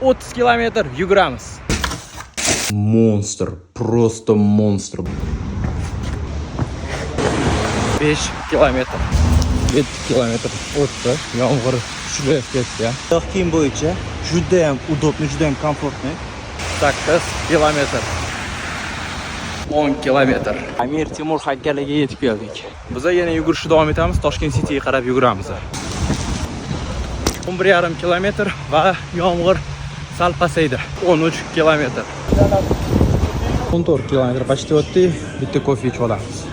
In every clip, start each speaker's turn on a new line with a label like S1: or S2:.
S1: 30 kilometr yuguramiz.
S2: Monster, просто monster.
S1: 5 kilometr. 7 kilometr o'tdi. Yomg'ir tushib ketdi.
S3: Oyoq kiyim bo'yicha juda ham udobni, juda ham komfortni.
S1: 8 kilometr. 10 kilometr. Amir Temur haykaliga yetib keldik. Biz yana yugurishni davom etamiz. Toshkent Cityga qarab yuguramiz. 11,5 kilometr va yomg'ir sal pasaydi. 13 kilometr. 14 kilometr почти o'tdik. Bitta kofe ichib olamiz.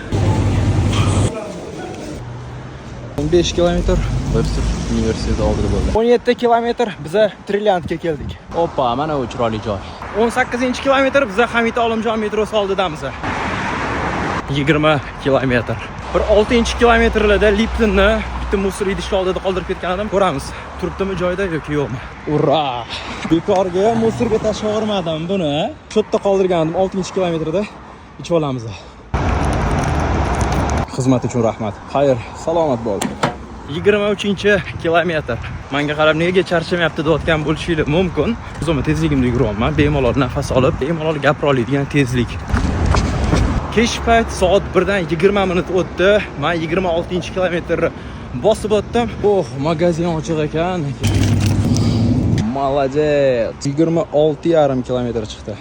S1: 15 kilometr Birsiz universitet oldida bo'ldi. 17 kilometr biza Trilliantga keldik.
S2: Oppa, mana u chiroyli joy.
S1: 18 kilometr biza Hamid Olimjon metrosi oldidamiz. 20 kilometr. Bir 6 kilometrlarda Lipton'ni bitta musor idish oldida qoldirib ketgan edim. Ko'ramiz, turibdimi joyda yoki yo'qmi. Ura! Bekorga musorga tashlab yubormadim buni. Shu yerda qoldirgandim 6 kilometrda. Ichib olamiz. Xizmat uchun rahmat. Xayr, salomat bo'l. 23 kilometr. Menga qarab nega charchamayapti deyotgan bo'lishingiz mumkin. O'zim tezligimda yuryapman. Bemalol nafas olib, bemalol gapira oladigan tezlik. Kech payt soat 1 dan 20 minut o'tdi. Men 26 kilometrni bosib o'tdim. Magazin ochiq ekan. Молодец. 26,5 kilometr chiqdi.